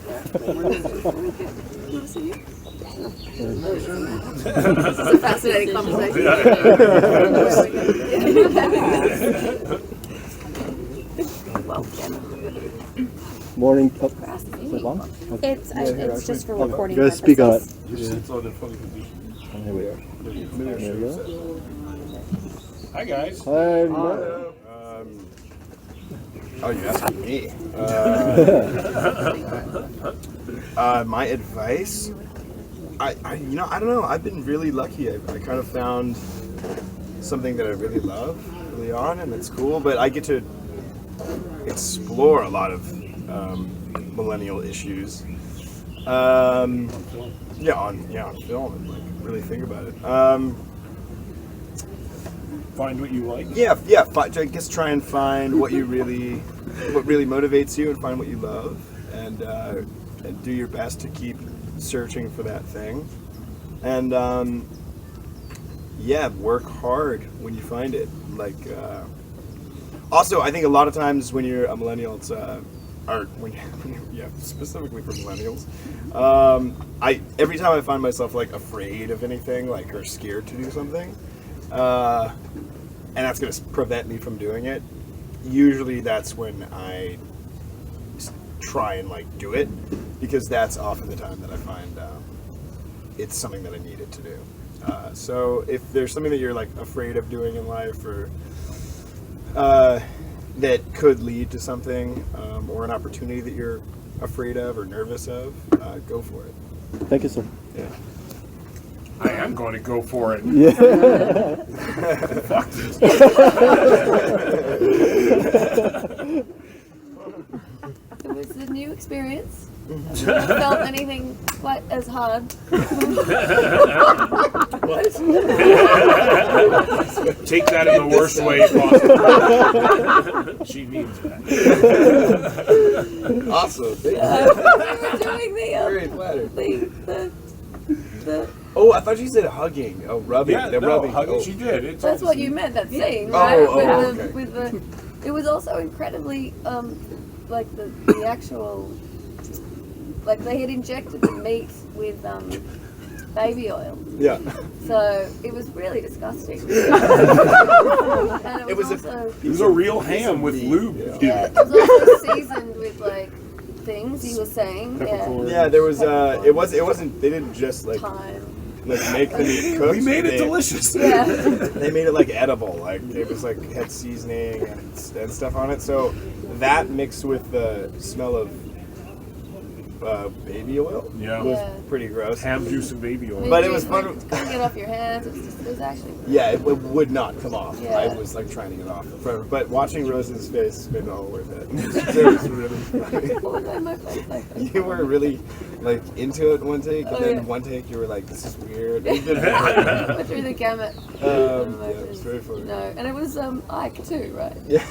This is a fascinating conversation. Morning. It's just for recording Go purposes. speak on it. It's on a funny position. Here we are. There we go. Hi guys. Hi. Oh, you're asking me. My advice? I don't know. I've been really lucky. I kind of found something that I really love early on, and it's cool. But I get to explore a lot of millennial issues. On film, and like really think about it. Find what you like. Yeah. I guess try and find what really motivates you, and find what you love, and do your best to keep searching for that thing, and work hard when you find it. Like, also, I think a lot of times when you're a millennial, it's specifically for millennials. Every time I find myself like afraid of anything, like, or scared to do something, and that's going to prevent me from doing it. Usually that's when I try and like do it, because that's often the time that I find it's something that I needed to do. So if there's something that you're like afraid of doing in life, or that could lead to something, or an opportunity that you're afraid of or nervous of, go for it. Thank you, sir. Yeah. I am going to go for it. Yeah. Fuck this. It was a new experience. I've never felt anything quite as hard. Take that in the worst way possible. She means that. Awesome. Thank you. We were doing Very flattered. the Oh, I thought you said hugging. Oh, rubbing. Yeah, the no, rubbing. hugging. Oh. She did. It's that's what you meant, that scene, right? Okay. It was also incredibly, like the actual, like they had injected the meat with baby oil. Yeah. So it was really disgusting. And It was a real ham with lube. yeah, it was also seasoned with like things he was saying. Yeah, there was. It wasn't. They didn't just like Time. make the meat cooked. We made it They- delicious. Yeah. They made it like edible. Like it was like had seasoning and stuff on it. So that mixed with the smell of baby oil Yeah. was Yeah. pretty gross. Ham juice and baby oil. But it was fun. Couldn't get off your hands. It was actually. Yeah, it would not come off. Yeah. I was like trying to get off forever. But watching Rose's face made it all worth it. It was really funny. What was my face? You were really like into it one take, and then yeah. one take you were like, "This is weird." Went through the gamut. Yeah, it was very funny. No, and it was Ike too, right? Yeah.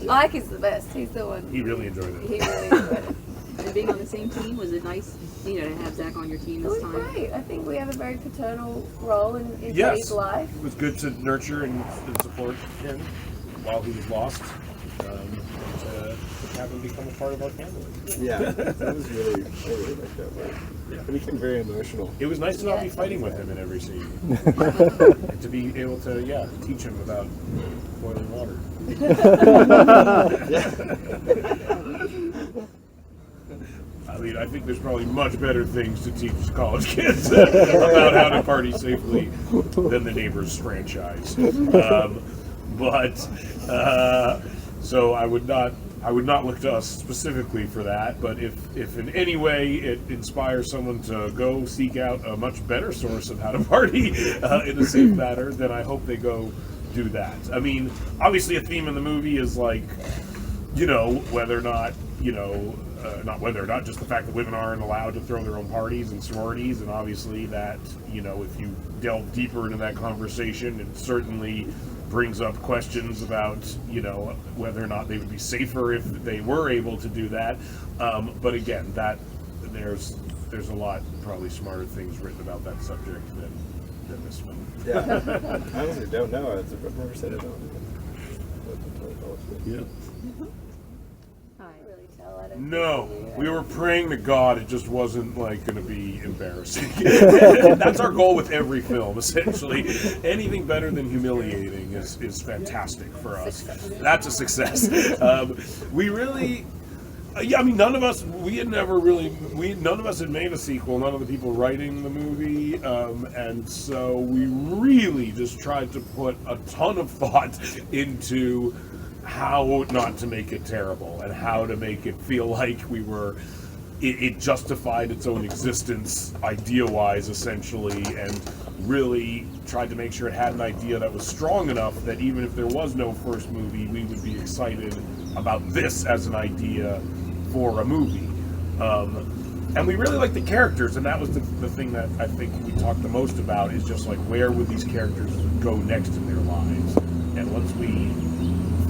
Ike is the best. He's the one. He really enjoyed it. He really enjoyed it. And being on the same team, was it nice, to have Zac on your team It this was time? great. I think we have a very paternal role in Yes. his life. It was good to nurture and support him while he was lost. And have him become a part of our family. Yeah, that was really, I really liked that part. Yeah. It became very emotional. It was nice to not be Yeah. fighting with him in every scene. And to be able to, teach him about boiling water. I mean, I think there's probably much better things to teach college kids about how to party safely than the Neighbours franchise. So I would not look to us specifically for that. But if in any way it inspires someone to go seek out a much better source of how to party in a safe manner, then I hope they go do that. I mean, obviously a theme in the movie is like, whether or not, not whether or not, just the fact that women aren't allowed to throw their own parties and sororities, and obviously that, if you delve deeper into that conversation, it certainly brings up questions about, whether or not they would be safer if they were able to do that. But again, that there's a lot probably smarter things written about that subject than this one. Yeah. I honestly don't know. I've never said it. Yeah. Really tough. hell out of No, Disney, we right? were praying to God it just wasn't like going to be embarrassing. That's our goal with every film, essentially. Anything better than humiliating is fantastic for us. Success. That's a success. We really, yeah, I mean, none of us had made a sequel. None of the people writing the movie, and so we really just tried to put a ton of thought into how not to make it terrible and how to make it feel like it justified its own existence idea-wise, essentially, and really tried to make sure it had an idea that was strong enough that even if there was no first movie, we would be excited about this as an idea for a movie. And we really liked the characters, and that was the thing that I think we talked the most about, is just like, where would these characters go next in their lives? And once we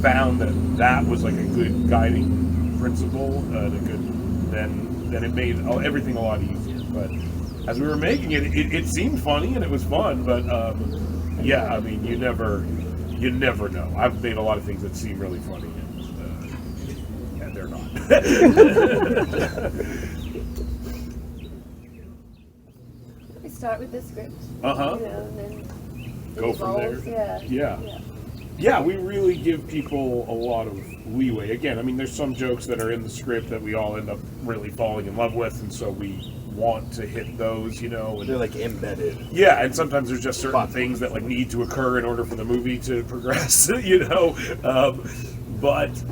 found that was like a good guiding principle, then it made everything a lot easier. But as we were making it seemed funny and it was fun, but yeah, I mean, you never know. I've made a lot of things that seem really funny, and they're not. We start with the script, Uh-huh. and then Go from there. evolves, Yeah. Yeah, we really give people a lot of leeway. Again, I mean, there's some jokes that are in the script that we all end up really falling in love with, and so we want to hit those, and They're like embedded. yeah, and sometimes there's just certain things that like need to occur in order for the movie to progress, But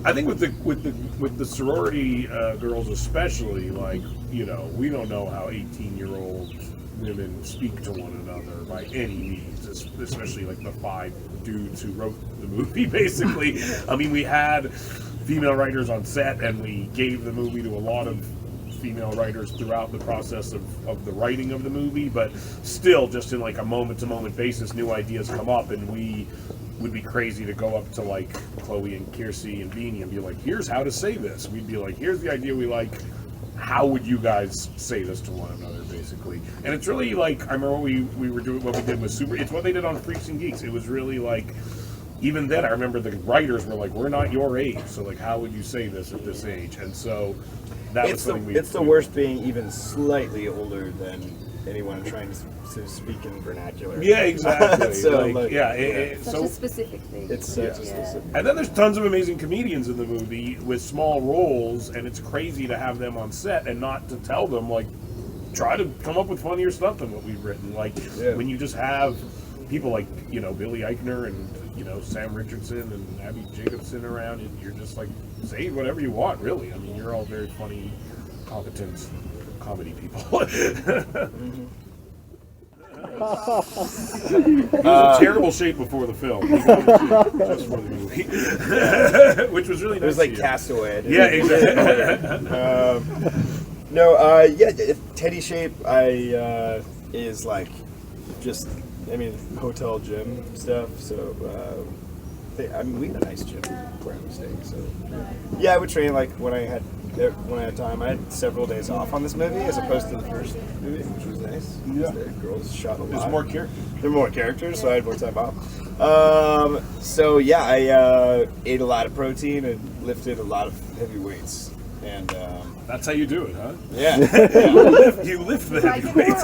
I think with the sorority girls especially, like, we don't know how 18-year-old women speak to one another by any means, especially like the 5 dudes who wrote the movie, basically. I mean, we had female writers on set, and we gave the movie to a lot of female writers throughout the process of the writing of the movie, but still, just in like a moment-to-moment basis, new ideas come up, and we would be crazy to go up to like Chloe and Kiersey and Beanie and be like, here's how to say this. We'd be like, here's the idea we like. How would you guys say this to one another, basically? And it's really like, I remember what we did was super, it's what they did on Freaks and Geeks. It was really like, even then I remember the writers were like, we're not your age, so like, how would you say this at this age? And so that was something It's the worst being even slightly older than anyone trying to speak in vernacular. Yeah, exactly. So, Such a specific thing. It's such a specific. And then there's tons of amazing comedians in the movie with small roles, and it's crazy to have them on set and not to tell them, like, try to come up with funnier stuff than what we've written. Like, when you just have people like, Billy Eichner and, Sam Richardson and Abby Jacobson around, and you're just like, say whatever you want, really. I mean, you're all very funny, competent comedy people. He was in terrible shape before the film. He got in shape just for the movie. Which was really nice. It was like to you. Castaway. Yeah, exactly. Teddy shape is like just, hotel gym stuff. So we had a nice gym where I was staying. So yeah, I would train like when I had time. I had several days off on this movie as opposed to the first movie, which was nice. Yeah. The girls shot a lot. There's more characters. There were more characters, so I had more time off. So yeah, I ate a lot of protein and lifted a lot of heavy weights. And That's how you do it, huh? yeah. You lift the heavy weights.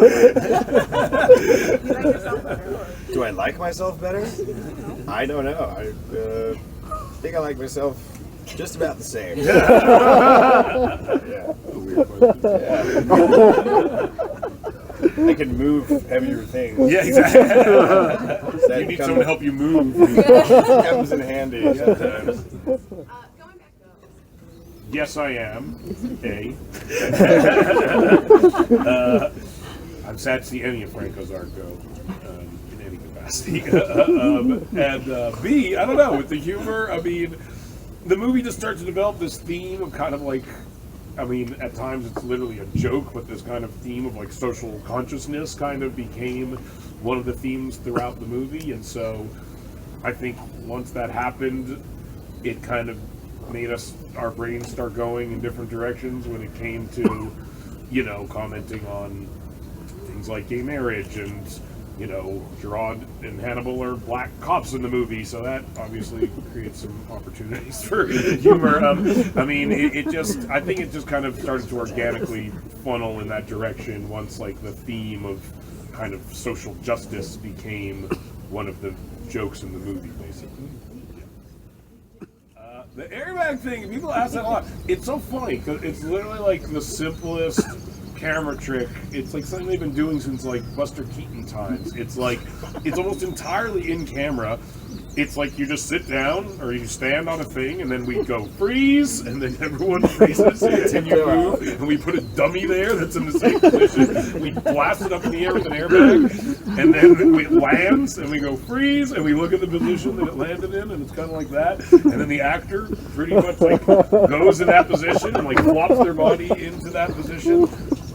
Do I like myself better? I don't know. I think I like myself just about the same. Yeah. I can move heavier things. Yeah, exactly. That You need someone to help you move. comes in handy sometimes. Yes, I am. I'm sad to see any of Franco's art go in any capacity. And B, I don't know, with the humor, I mean, the movie just starts to develop this theme of kind of like, at times it's literally a joke, but this kind of theme of like social consciousness kind of became one of the themes throughout the movie. And so I think once that happened, it kind of made our brains start going in different directions when it came to, commenting on things like gay marriage and, you know, Gerard and Hannibal are black cops in the movie, so that obviously creates some opportunities for humor. I mean, I think it just kind of started to organically funnel in that direction once, like, the theme of kind of social justice became one of the jokes in the movie, basically. The airbag thing, people ask that a lot. It's so funny, because it's literally like the simplest camera trick. It's like something they've been doing since like Buster Keaton times. It's like, it's almost entirely in camera. It's like you just sit down or you stand on a thing and then we go freeze and then everyone freezes and you move and we put a dummy there that's in the same position. We blast it up in the air with an airbag and then it lands and we go freeze and we look at the position that it landed in and it's kind of like that. And then the actor pretty much like goes in that position and like flops their body into that position.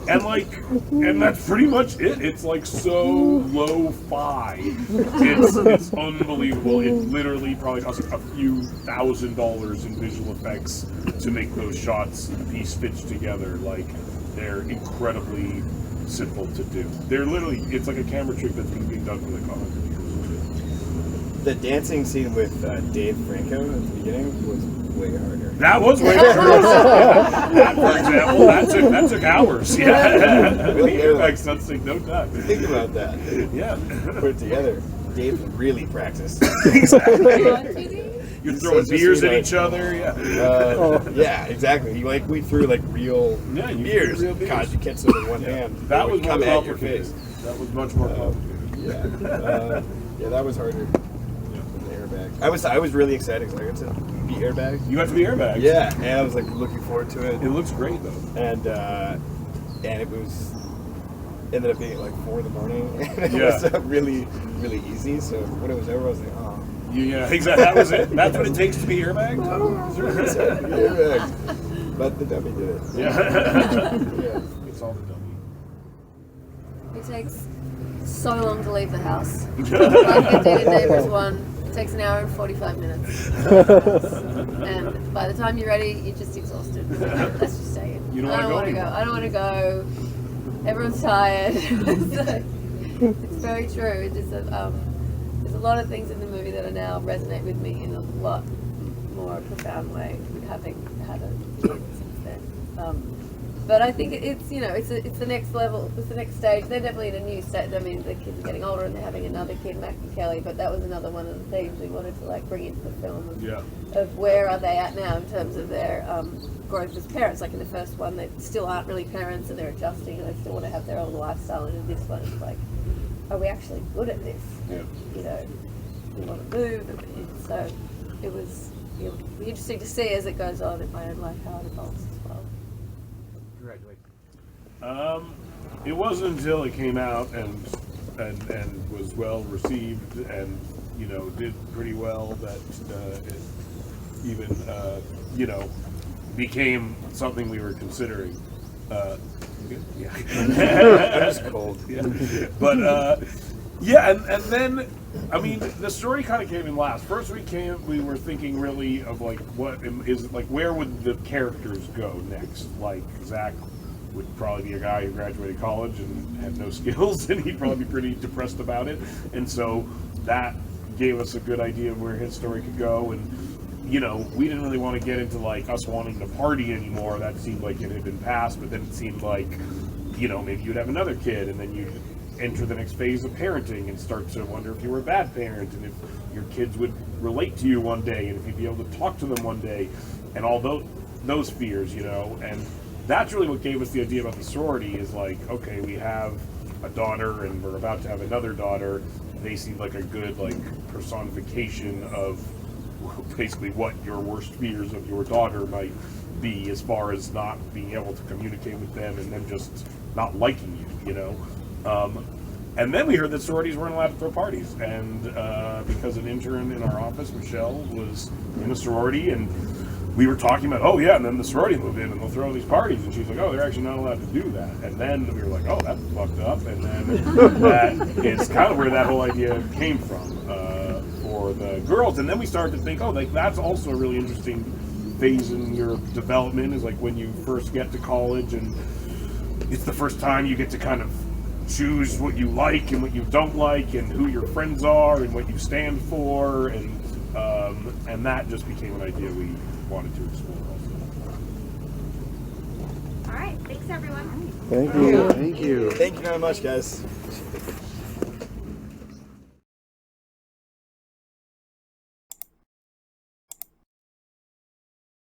And like, and that's pretty much it. It's like so lo-fi. It's unbelievable. It literally probably costs a few $1,000s in visual effects to make those shots be stitched together. Like, they're incredibly simple to do. They're literally, it's like a camera trick that's been being done for like 100 years. The dancing scene with Dave Franco at the beginning was way harder. That was way harder. That, for example, that took hours. Yeah. Really? Airbag stunts take no time. Think about that. Yeah. Put it together. Dave really practiced. Exactly. TV? You're throwing So beers just at like- each other. Yeah. Yeah, exactly. We threw like real Yeah, you beers. threw real beers. God, you catch them in one hand. That They was would more come at your complicated. face. That was much more complicated. Yeah, that was harder than the airbag. I was really excited because I got to be airbag. You got to be airbags. Yeah, and I was like looking forward to it. It looks great though. And it was ended up being at like 4 in. And it Yeah. was really easy. So when it was over, I was like, oh. Yeah, exactly. That was it. That's what it takes to be airbag. Airbag. But the dummy did it. Yeah. Yeah. It's all the dummy. It takes so long to leave the house. Like I did in Neighbours 1. It takes an hour and 45 minutes. And by the time you're ready, you're just exhausted. Let's just say it. You don't I don't wanna want to go go. I don't want to go. Everyone's tired. So, it's very true. It's just there's a lot of things in the movie that are now resonate with me in a lot more profound way, having had a kid since then. But I think it's it's the next level, it's the next stage. They're definitely in a new stage. I mean, the kids are getting older and they're having another kid, Mac and Kelly. But that was another one of the themes we wanted to like bring into the film of where are they at now in terms of their growth as parents. Like in the first one, they still aren't really parents and they're adjusting and they still want to have their own lifestyle. And in this one, it's like, are we actually good at this? Yeah. You know, we want to move. And so it was be interesting to see as it goes on in my own life how it evolves as well. It wasn't until it came out and was well received and did pretty well that it even became something we were considering. Good? Yeah. I'm just cold. Yeah. But yeah, and then I mean the story kind of came in last. First we were thinking really of like what is like where would the characters go next? Like Zac would probably be a guy who graduated college and had no skills, and he'd probably be pretty depressed about it. And so that gave us a good idea of where his story could go. And we didn't really want to get into like us wanting to party anymore. That seemed like it had been passed. But then it seemed like maybe you'd have another kid, and then you'd enter the next phase of parenting and start to wonder if you were a bad parent and if your kids would relate to you one day and if you'd be able to talk to them one day, and all those fears, and that's really what gave us the idea about the sorority is like, okay, we have a daughter and we're about to have another daughter. They seem like a good like personification of basically what your worst fears of your daughter might be, as far as not being able to communicate with them and them just not liking you, and then we heard that sororities weren't allowed to throw parties, and because an intern in our office, Michelle, was in a sorority, and we were talking about, oh yeah, and then the sorority moved in and they'll throw these parties, and she's like, oh, they're actually not allowed to do that. And then we were like, oh, that's fucked up. And then that is kind of where that whole idea came from for the girls. And then we started to think, oh, like that's also a really interesting phase in your development, is like when you first get to college and it's the first time you get to kind of choose what you like and what you don't like, and who your friends are and what you stand for, and that just became an idea we wanted to explore also. All right, thanks everyone. Thank you. Thank you very much, guys.